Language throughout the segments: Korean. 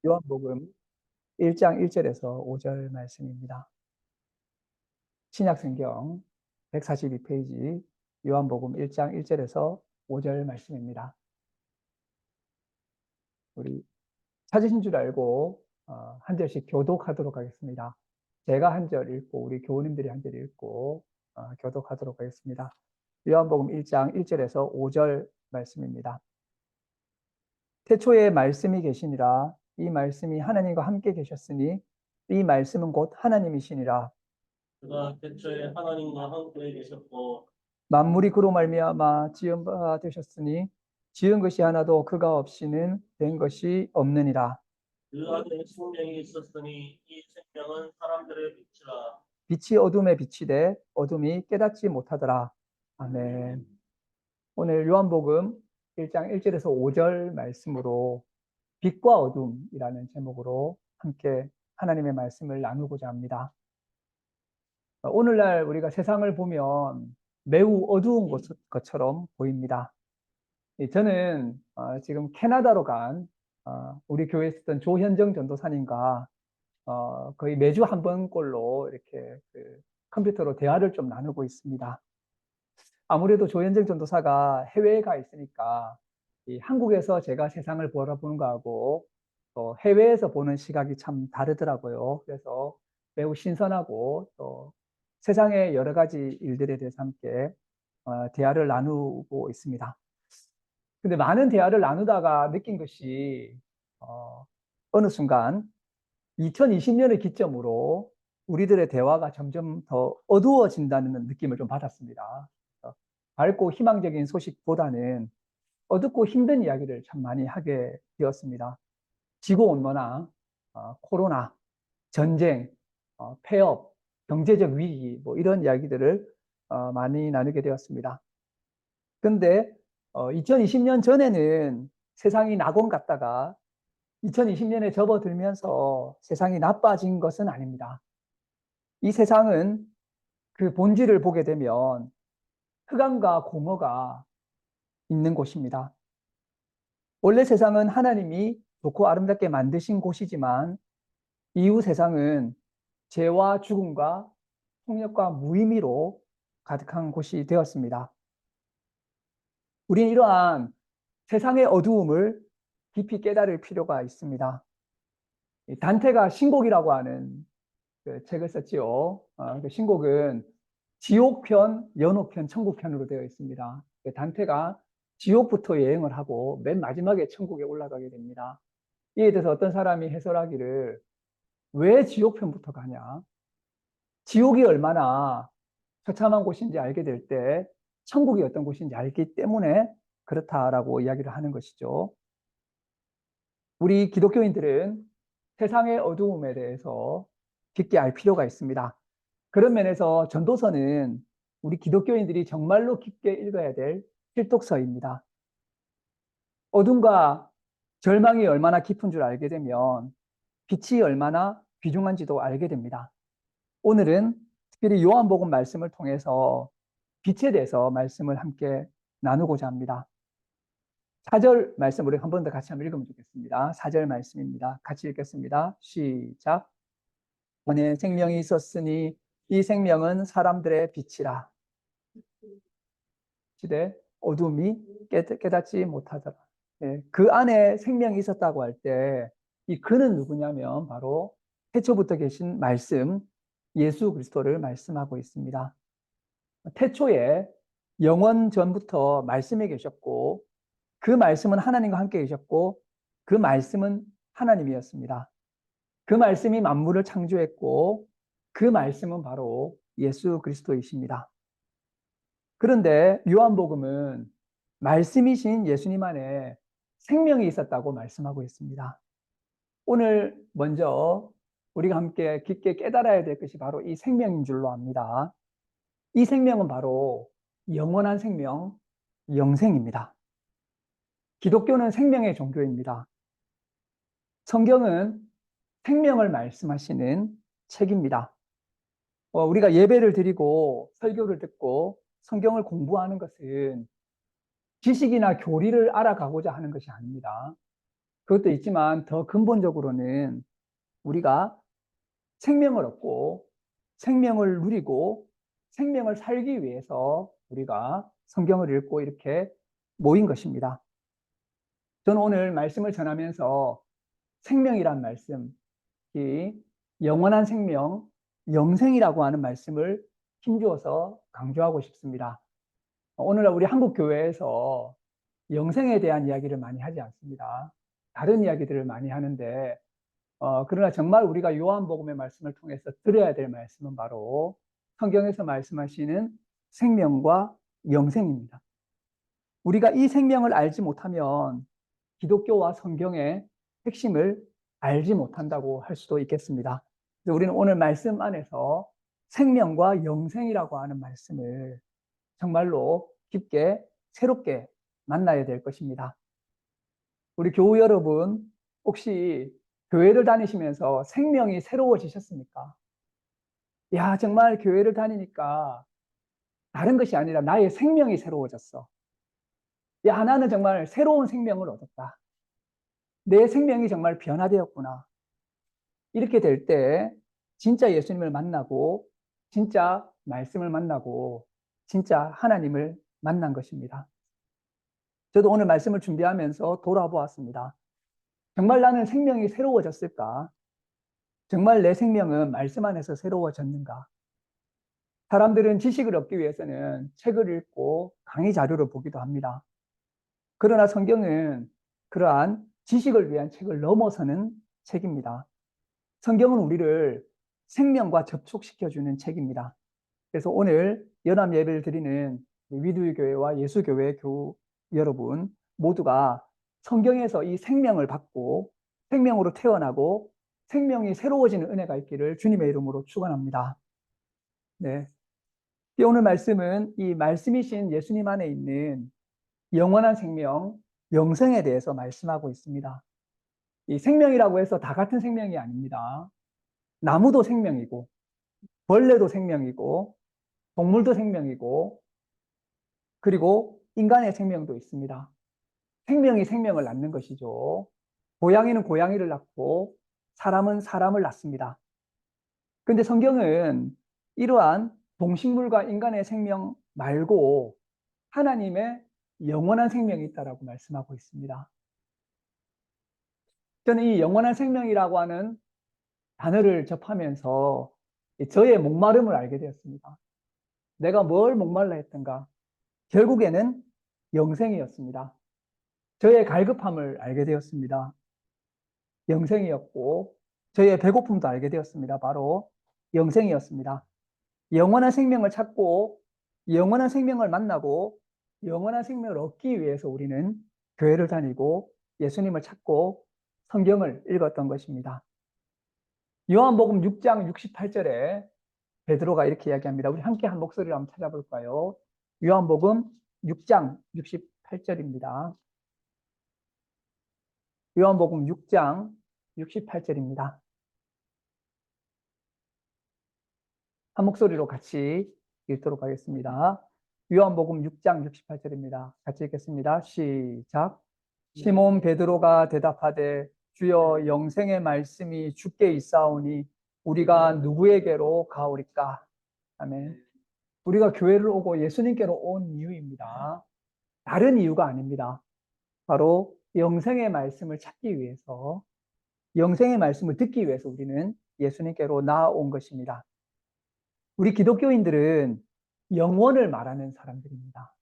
요한복음 1장 1절에서 5절 말씀입니다. 신약성경 142페이지 요한복음 1장 1절에서 5절 말씀입니다. 우리 찾으신 줄 알고 한 절씩 교독하도록 하겠습니다. 제가 한 절 읽고 우리 교우님들이 한 절 읽고 교독하도록 하겠습니다. 요한복음 1장 1절에서 5절 말씀입니다. 태초에 말씀이 계시니라. 이 말씀이 하나님과 함께 계셨으니 이 말씀은 곧 하나님이시니라. 그가 태초에 하나님과 함께 계셨고 만물이 그로 말미암아 지은 바 되셨으니 지은 것이 하나도 그가 없이는 된 것이 없느니라. 그 안에 생명이 있었으니 이 생명은 사람들의 빛이라. 빛이 어둠에 비치되 어둠이 깨닫지 못하더라. 아멘. 오늘 요한복음 1장 1절에서 5절 말씀으로 빛과 어둠이라는 제목으로 함께 하나님의 말씀을 나누고자 합니다. 오늘날 우리가 세상을 보면 매우 어두운 것처럼 보입니다. 저는 지금 캐나다로 간 우리 교회에 있었던 조현정 전도사님과 거의 매주 한 번꼴로 이렇게 컴퓨터로 대화를 좀 나누고 있습니다. 아무래도 조현정 전도사가 해외에 가 있으니까 이 한국에서 제가 세상을 바라보는 거하고 또 해외에서 보는 시각이 참 다르더라고요. 그래서 매우 신선하고 또 세상의 여러 가지 일들에 대해서 함께 대화를 나누고 있습니다. 근데 많은 대화를 나누다가 느낀 것이 어느 순간 2020년을 기점으로 우리들의 대화가 점점 더 어두워진다는 느낌을 좀 받았습니다. 밝고 희망적인 소식보다는 어둡고 힘든 이야기를 참 많이 하게 되었습니다. 지구온난화, 코로나, 전쟁, 폐업, 경제적 위기, 뭐 이런 이야기들을 많이 나누게 되었습니다. 근데 2020년 전에는 세상이 낙원 같다가 2020년에 접어들면서 세상이 나빠진 것은 아닙니다. 이 세상은 그 본질을 보게 되면 흑암과 공허가 있는 곳입니다. 원래 세상은 하나님이 좋고 아름답게 만드신 곳이지만 이후 세상은 죄와 죽음과 폭력과 무의미로 가득한 곳이 되었습니다. 우리는 이러한 세상의 어두움을 깊이 깨달을 필요가 있습니다. 단테가 신곡이라고 하는 그 책을 썼지요. 그 신곡은 지옥편, 연옥편, 천국편으로 되어 있습니다. 단테가 지옥부터 여행을 하고 맨 마지막에 천국에 올라가게 됩니다. 이에 대해서 어떤 사람이 해설하기를 왜 지옥편부터 가냐? 지옥이 얼마나 처참한 곳인지 알게 될 때 천국이 어떤 곳인지 알기 때문에 그렇다라고 이야기를 하는 것이죠. 우리 기독교인들은 세상의 어두움에 대해서 깊게 알 필요가 있습니다. 그런 면에서 전도서는 우리 기독교인들이 정말로 깊게 읽어야 될 필독서입니다. 어둠과 절망이 얼마나 깊은 줄 알게 되면 빛이 얼마나 귀중한지도 알게 됩니다. 오늘은 특별히 요한복음 말씀을 통해서 빛에 대해서 말씀을 함께 나누고자 합니다. 4절 말씀 우리 한 번 더 같이 한번 읽으면 좋겠습니다. 4절 말씀입니다. 같이 읽겠습니다. 시작. 전에 생명이 있었으니 이 생명은 사람들의 빛이라. 시대 어둠이 깨닫지 못하더라. 네, 그 안에 생명이 있었다고 할 때 이 그는 누구냐면 바로 태초부터 계신 말씀 예수 그리스도를 말씀하고 있습니다. 태초에 영원 전부터 말씀이 계셨고 그 말씀은 하나님과 함께 계셨고 그 말씀은 하나님이었습니다. 그 말씀이 만물을 창조했고 그 말씀은 바로 예수 그리스도이십니다. 그런데 요한복음은 말씀이신 예수님 안에 생명이 있었다고 말씀하고 있습니다. 오늘 먼저 우리가 함께 깊게 깨달아야 될 것이 바로 이 생명인 줄로 압니다. 이 생명은 바로 영원한 생명, 영생입니다. 기독교는 생명의 종교입니다. 성경은 생명을 말씀하시는 책입니다. 우리가 예배를 드리고 설교를 듣고 성경을 공부하는 것은 지식이나 교리를 알아가고자 하는 것이 아닙니다. 그것도 있지만 더 근본적으로는 우리가 생명을 얻고 생명을 누리고 생명을 살기 위해서 우리가 성경을 읽고 이렇게 모인 것입니다. 저는 오늘 말씀을 전하면서 생명이란 말씀, 이 영원한 생명, 영생이라고 하는 말씀을 힘주어서 강조하고 싶습니다. 오늘날 우리 한국 교회에서 영생에 대한 이야기를 많이 하지 않습니다. 다른 이야기들을 많이 하는데, 그러나 정말 우리가 요한복음의 말씀을 통해서 들어야 될 말씀은 바로 성경에서 말씀하시는 생명과 영생입니다. 우리가 이 생명을 알지 못하면 기독교와 성경의 핵심을 알지 못한다고 할 수도 있겠습니다. 우리는 오늘 말씀 안에서 생명과 영생이라고 하는 말씀을 정말로 깊게 새롭게 만나야 될 것입니다. 우리 교우 여러분, 혹시 교회를 다니시면서 생명이 새로워지셨습니까? 야, 정말 교회를 다니니까 다른 것이 아니라 나의 생명이 새로워졌어. 야, 나는 정말 새로운 생명을 얻었다. 내 생명이 정말 변화되었구나. 이렇게 될 때 진짜 예수님을 만나고 진짜 말씀을 만나고 진짜 하나님을 만난 것입니다. 저도 오늘 말씀을 준비하면서 돌아보았습니다. 정말 나는 생명이 새로워졌을까? 정말 내 생명은 말씀 안에서 새로워졌는가? 사람들은 지식을 얻기 위해서는 책을 읽고 강의 자료를 보기도 합니다. 그러나 성경은 그러한 지식을 위한 책을 넘어서는 책입니다. 성경은 우리를 생명과 접촉시켜주는 책입니다. 그래서 오늘 연합 예배를 드리는 위두의 교회와 예수교회 교우 여러분 모두가 성경에서 이 생명을 받고 생명으로 태어나고 생명이 새로워지는 은혜가 있기를 주님의 이름으로 축원합니다. 네. 오늘 말씀은 이 말씀이신 예수님 안에 있는 영원한 생명, 영생에 대해서 말씀하고 있습니다. 이 생명이라고 해서 다 같은 생명이 아닙니다. 나무도 생명이고, 벌레도 생명이고, 동물도 생명이고, 그리고 인간의 생명도 있습니다. 생명이 생명을 낳는 것이죠. 고양이는 고양이를 낳고, 사람은 사람을 낳습니다. 그런데 성경은 이러한 동식물과 인간의 생명 말고 하나님의 영원한 생명이 있다라고 말씀하고 있습니다. 저는 이 영원한 생명이라고 하는 단어를 접하면서 저의 목마름을 알게 되었습니다. 내가 뭘 목말라 했던가? 결국에는 영생이었습니다. 저의 갈급함을 알게 되었습니다. 영생이었고, 저의 배고픔도 알게 되었습니다. 바로 영생이었습니다. 영원한 생명을 찾고, 영원한 생명을 만나고, 영원한 생명을 얻기 위해서 우리는 교회를 다니고, 예수님을 찾고, 성경을 읽었던 것입니다. 요한복음 6장 68절에 베드로가 이렇게 이야기합니다. 우리 함께 한 목소리로 한번 찾아볼까요? 요한복음 6장 68절입니다. 요한복음 6장 68절입니다. 한 목소리로 같이 읽도록 하겠습니다. 요한복음 6장 68절입니다. 같이 읽겠습니다. 시작. 시몬 베드로가 대답하되 주여 영생의 말씀이 주께 있사오니 우리가 누구에게로 가오리까? 아멘. 우리가 교회를 오고 예수님께로 온 이유입니다. 다른 이유가 아닙니다. 바로 영생의 말씀을 찾기 위해서, 영생의 말씀을 듣기 위해서 우리는 예수님께로 나아온 것입니다. 우리 기독교인들은 영원을 말하는 사람들입니다.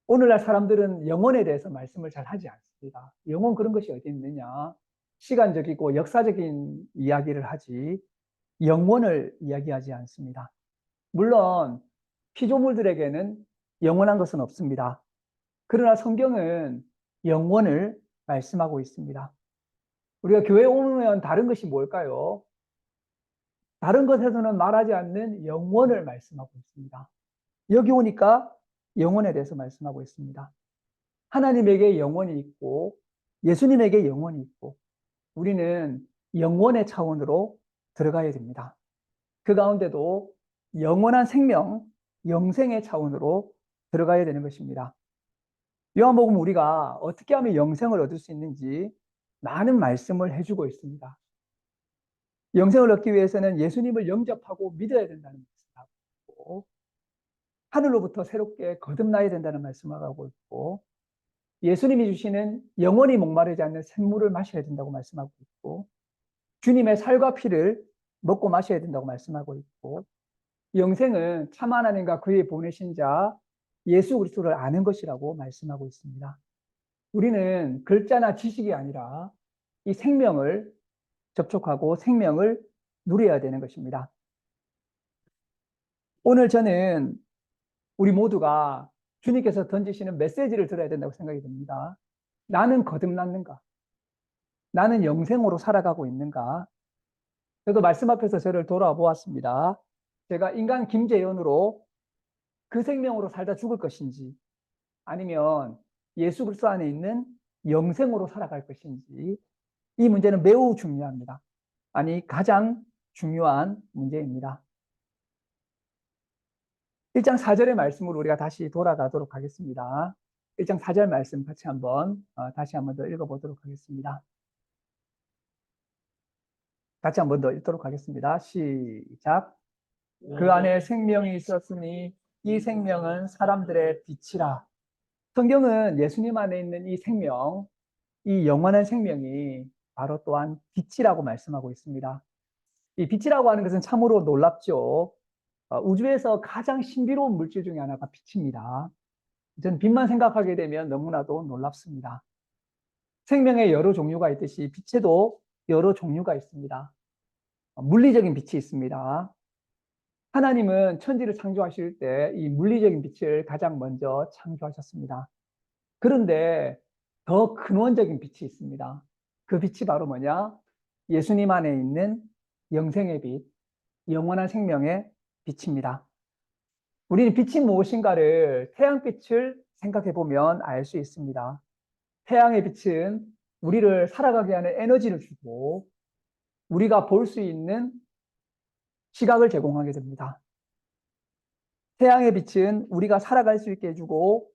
오늘날 사람들은 영원에 대해서 말씀을 잘 하지 않습니다. 영원 그런 것이 어디 있느냐? 시간적이고 역사적인 이야기를 하지 영원을 이야기하지 않습니다. 물론 피조물들에게는 영원한 것은 없습니다. 그러나 성경은 영원을 말씀하고 있습니다. 우리가 교회에 오면 다른 것이 뭘까요? 다른 것에서는 말하지 않는 영원을 말씀하고 있습니다. 여기 오니까 영원에 대해서 말씀하고 있습니다. 하나님에게 영원이 있고 예수님에게 영원이 있고 우리는 영원의 차원으로 들어가야 됩니다. 그 가운데도 영원한 생명, 영생의 차원으로 들어가야 되는 것입니다. 요한복음 우리가 어떻게 하면 영생을 얻을 수 있는지 많은 말씀을 해주고 있습니다. 영생을 얻기 위해서는 예수님을 영접하고 믿어야 된다는 말씀을 하고 있고, 하늘로부터 새롭게 거듭나야 된다는 말씀을 하고 있고, 예수님이 주시는 영원히 목마르지 않는 샘물을 마셔야 된다고 말씀하고 있고, 주님의 살과 피를 먹고 마셔야 된다고 말씀하고 있고, 영생은 참 하나님과 그의 보내신 자 예수 그리스도를 아는 것이라고 말씀하고 있습니다. 우리는 글자나 지식이 아니라 이 생명을 접촉하고 생명을 누려야 되는 것입니다. 오늘 저는 우리 모두가 주님께서 던지시는 메시지를 들어야 된다고 생각이 듭니다. 나는 거듭났는가? 나는 영생으로 살아가고 있는가? 저도 말씀 앞에서 저를 돌아보았습니다. 제가 인간 김재현으로 그 생명으로 살다 죽을 것인지, 아니면 예수 그리스도 안에 있는 영생으로 살아갈 것인지, 이 문제는 매우 중요합니다. 아니, 가장 중요한 문제입니다. 1장 4절의 말씀으로 우리가 다시 돌아가도록 하겠습니다. 1장 4절 말씀 같이 다시 한번 더 읽어보도록 하겠습니다. 같이 한번 더 읽도록 하겠습니다. 시작. 그 안에 생명이 있었으니 이 생명은 사람들의 빛이라. 성경은 예수님 안에 있는 이 생명, 이 영원한 생명이 바로 또한 빛이라고 말씀하고 있습니다. 이 빛이라고 하는 것은 참으로 놀랍죠. 우주에서 가장 신비로운 물질 중에 하나가 빛입니다. 저는 빛만 생각하게 되면 너무나도 놀랍습니다. 생명의 여러 종류가 있듯이 빛에도 여러 종류가 있습니다. 물리적인 빛이 있습니다. 하나님은 천지를 창조하실 때 이 물리적인 빛을 가장 먼저 창조하셨습니다. 그런데 더 근원적인 빛이 있습니다. 그 빛이 바로 뭐냐? 예수님 안에 있는 영생의 빛, 영원한 생명의 빛입니다. 우리는 빛이 무엇인가를 태양빛을 생각해 보면 알 수 있습니다. 태양의 빛은 우리를 살아가게 하는 에너지를 주고 우리가 볼 수 있는 시각을 제공하게 됩니다. 태양의 빛은 우리가 살아갈 수 있게 해주고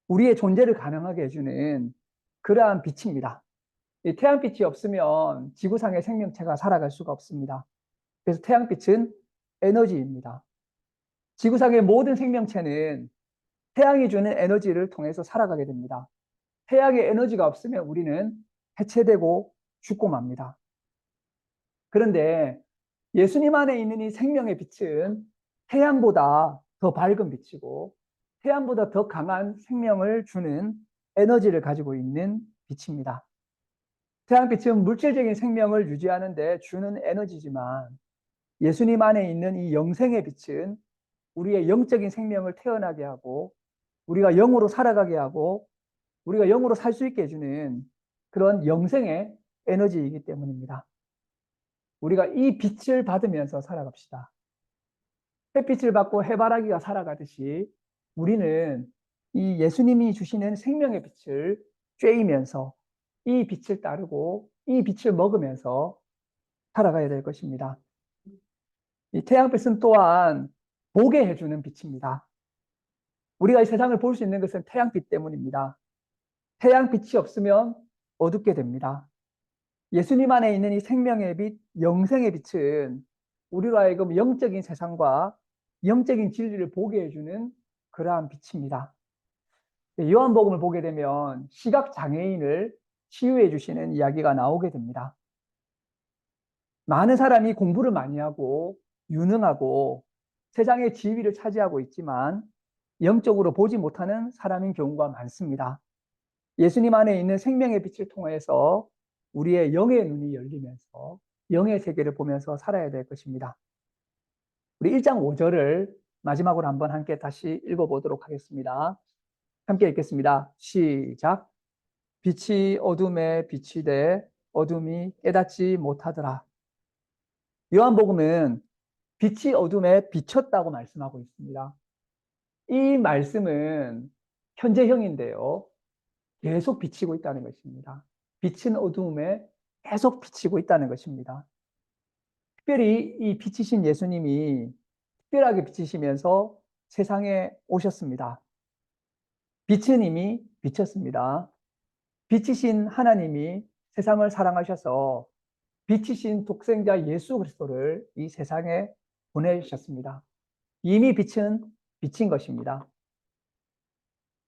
우리의 존재를 가능하게 해주는 그러한 빛입니다. 이 태양빛이 없으면 지구상의 생명체가 살아갈 수가 없습니다. 그래서 태양빛은 에너지입니다. 지구상의 모든 생명체는 태양이 주는 에너지를 통해서 살아가게 됩니다. 태양의 에너지가 없으면 우리는 해체되고 죽고 맙니다. 그런데 예수님 안에 있는 이 생명의 빛은 태양보다 더 밝은 빛이고 태양보다 더 강한 생명을 주는 에너지를 가지고 있는 빛입니다. 태양빛은 물질적인 생명을 유지하는 데 주는 에너지지만 예수님 안에 있는 이 영생의 빛은 우리의 영적인 생명을 태어나게 하고 우리가 영으로 살아가게 하고 우리가 영으로 살 수 있게 해주는 그런 영생의 에너지이기 때문입니다. 우리가 이 빛을 받으면서 살아갑시다. 햇빛을 받고 해바라기가 살아가듯이 우리는 이 예수님이 주시는 생명의 빛을 쬐이면서 이 빛을 따르고 이 빛을 먹으면서 살아가야 될 것입니다. 이 태양빛은 또한 보게 해주는 빛입니다. 우리가 이 세상을 볼 수 있는 것은 태양빛 때문입니다. 태양빛이 없으면 어둡게 됩니다. 예수님 안에 있는 이 생명의 빛, 영생의 빛은 우리로 하여금 영적인 세상과 영적인 진리를 보게 해주는 그러한 빛입니다. 요한복음을 보게 되면 시각장애인을 치유해 주시는 이야기가 나오게 됩니다. 많은 사람이 공부를 많이 하고 유능하고 세상의 지위를 차지하고 있지만 영적으로 보지 못하는 사람인 경우가 많습니다. 예수님 안에 있는 생명의 빛을 통해서 우리의 영의 눈이 열리면서 영의 세계를 보면서 살아야 될 것입니다. 우리 1장 5절을 마지막으로 한번 함께 다시 읽어보도록 하겠습니다. 함께 읽겠습니다. 시작. 빛이 어둠에 비치되 어둠이 깨닫지 못하더라. 요한복음은 빛이 어둠에 비쳤다고 말씀하고 있습니다. 이 말씀은 현재형인데요. 계속 비치고 있다는 것입니다. 빛은 어둠에 계속 비치고 있다는 것입니다. 특별히 이 빛이신 예수님이 특별하게 비치시면서 세상에 오셨습니다. 빛은 이미 비쳤습니다. 빛이신 하나님이 세상을 사랑하셔서 빛이신 독생자 예수 그리스도를 이 세상에 보내주셨습니다. 이미 빛은 빛인 것입니다.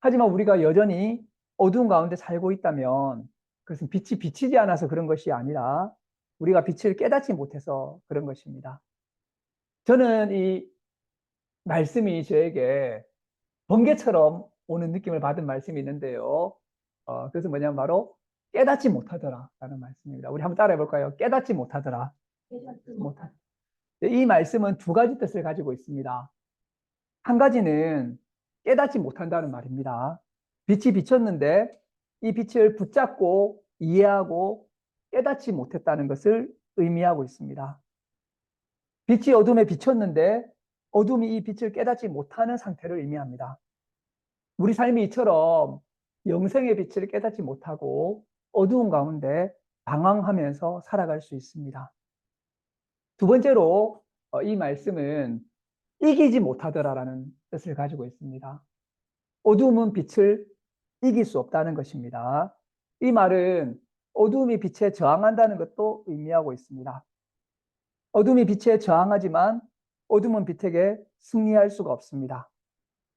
하지만 우리가 여전히 어두운 가운데 살고 있다면 그것은 빛이 비치지 않아서 그런 것이 아니라 우리가 빛을 깨닫지 못해서 그런 것입니다. 저는 이 말씀이 저에게 번개처럼 오는 느낌을 받은 말씀이 있는데요. 그래서 뭐냐면 바로 깨닫지 못하더라 라는 말씀입니다. 우리 한번 따라해 볼까요? 깨닫지 못하더라. 못하. 이 말씀은 두 가지 뜻을 가지고 있습니다. 한 가지는 깨닫지 못한다는 말입니다. 빛이 비쳤는데 이 빛을 붙잡고 이해하고 깨닫지 못했다는 것을 의미하고 있습니다. 빛이 어둠에 비쳤는데 어둠이 이 빛을 깨닫지 못하는 상태를 의미합니다. 우리 삶이 이처럼 영생의 빛을 깨닫지 못하고 어두운 가운데 방황하면서 살아갈 수 있습니다. 두 번째로 이 말씀은 이기지 못하더라라는 뜻을 가지고 있습니다. 어두움은 빛을 이길 수 없다는 것입니다. 이 말은 어두움이 빛에 저항한다는 것도 의미하고 있습니다. 어둠이 빛에 저항하지만 어둠은 빛에게 승리할 수가 없습니다.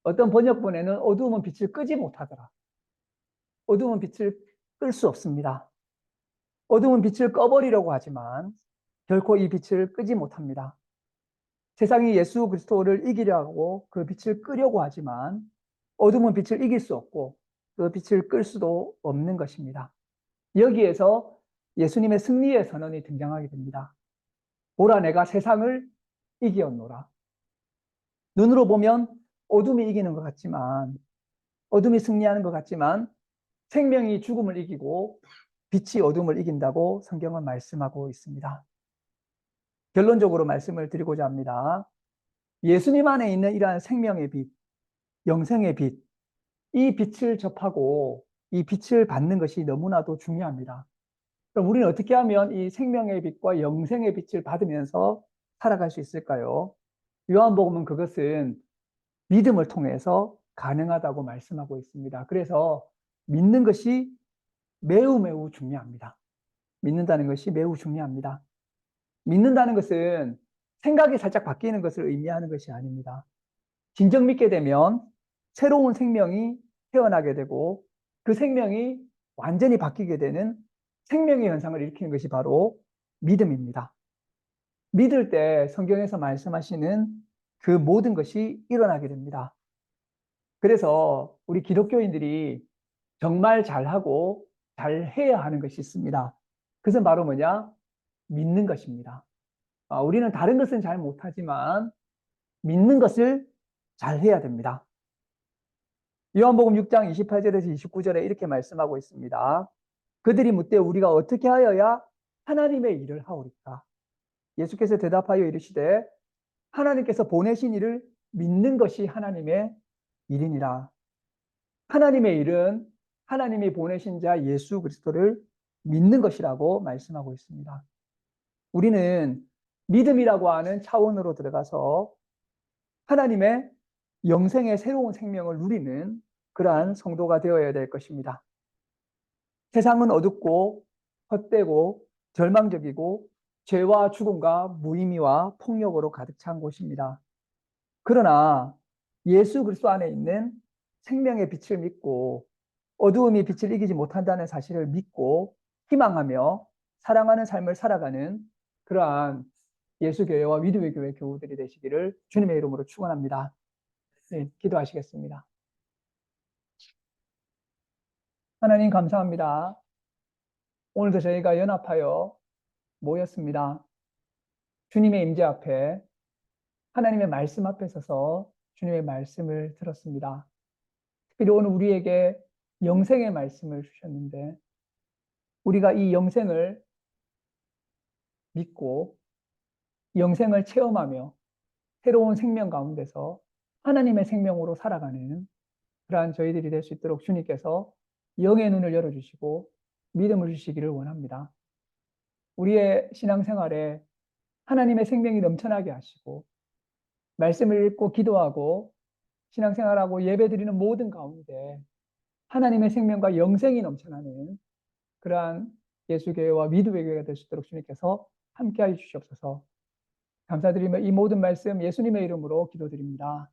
어떤 번역본에는 어두움은 빛을 끄지 못하더라. 어둠은 빛을 끌 수 없습니다. 어둠은 빛을 꺼버리려고 하지만 결코 이 빛을 끄지 못합니다. 세상이 예수 그리스도를 이기려고 그 빛을 끄려고 하지만 어둠은 빛을 이길 수 없고 그 빛을 끌 수도 없는 것입니다. 여기에서 예수님의 승리의 선언이 등장하게 됩니다. 보라, 내가 세상을 이기었노라. 눈으로 보면 어둠이 이기는 것 같지만, 어둠이 승리하는 것 같지만 생명이 죽음을 이기고 빛이 어둠을 이긴다고 성경은 말씀하고 있습니다. 결론적으로 말씀을 드리고자 합니다. 예수님 안에 있는 이러한 생명의 빛, 영생의 빛, 이 빛을 접하고 이 빛을 받는 것이 너무나도 중요합니다. 그럼 우리는 어떻게 하면 이 생명의 빛과 영생의 빛을 받으면서 살아갈 수 있을까요? 요한복음은 그것은 믿음을 통해서 가능하다고 말씀하고 있습니다. 그래서 믿는 것이 매우 매우 중요합니다. 믿는다는 것이 매우 중요합니다. 믿는다는 것은 생각이 살짝 바뀌는 것을 의미하는 것이 아닙니다. 진정 믿게 되면 새로운 생명이 태어나게 되고 그 생명이 완전히 바뀌게 되는 생명의 현상을 일으키는 것이 바로 믿음입니다. 믿을 때 성경에서 말씀하시는 그 모든 것이 일어나게 됩니다. 그래서 우리 기독교인들이 정말 잘하고 잘해야 하는 것이 있습니다. 그것은 바로 뭐냐? 믿는 것입니다. 우리는 다른 것은 잘 못하지만 믿는 것을 잘해야 됩니다. 요한복음 6장 28절에서 29절에 이렇게 말씀하고 있습니다. 그들이 묻되 우리가 어떻게 하여야 하나님의 일을 하오리까? 예수께서 대답하여 이르시되 하나님께서 보내신 일을 믿는 것이 하나님의 일이니라. 하나님의 일은 하나님이 보내신 자 예수 그리스도를 믿는 것이라고 말씀하고 있습니다. 우리는 믿음이라고 하는 차원으로 들어가서 하나님의 영생의 새로운 생명을 누리는 그러한 성도가 되어야 될 것입니다. 세상은 어둡고 헛되고 절망적이고 죄와 죽음과 무의미와 폭력으로 가득 찬 곳입니다. 그러나 예수 그리스도 안에 있는 생명의 빛을 믿고 어두움이 빛을 이기지 못한다는 사실을 믿고 희망하며 사랑하는 삶을 살아가는 그러한 예수교회와 위드웨이 교회 교우들이 되시기를 주님의 이름으로 축원합니다. 네, 기도하시겠습니다. 하나님 감사합니다. 오늘도 저희가 연합하여 모였습니다. 주님의 임재 앞에 하나님의 말씀 앞에 서서 주님의 말씀을 들었습니다. 특별히 오늘 우리에게 영생의 말씀을 주셨는데 우리가 이 영생을 믿고 영생을 체험하며 새로운 생명 가운데서 하나님의 생명으로 살아가는 그러한 저희들이 될 수 있도록 주님께서 영의 눈을 열어주시고 믿음을 주시기를 원합니다. 우리의 신앙생활에 하나님의 생명이 넘쳐나게 하시고 말씀을 읽고 기도하고 신앙생활하고 예배드리는 모든 가운데 하나님의 생명과 영생이 넘쳐나는 그러한 예수교회와 위드웨이 교회가 될 수 있도록 주님께서 함께하여 주시옵소서. 감사드리며 이 모든 말씀 예수님의 이름으로 기도드립니다.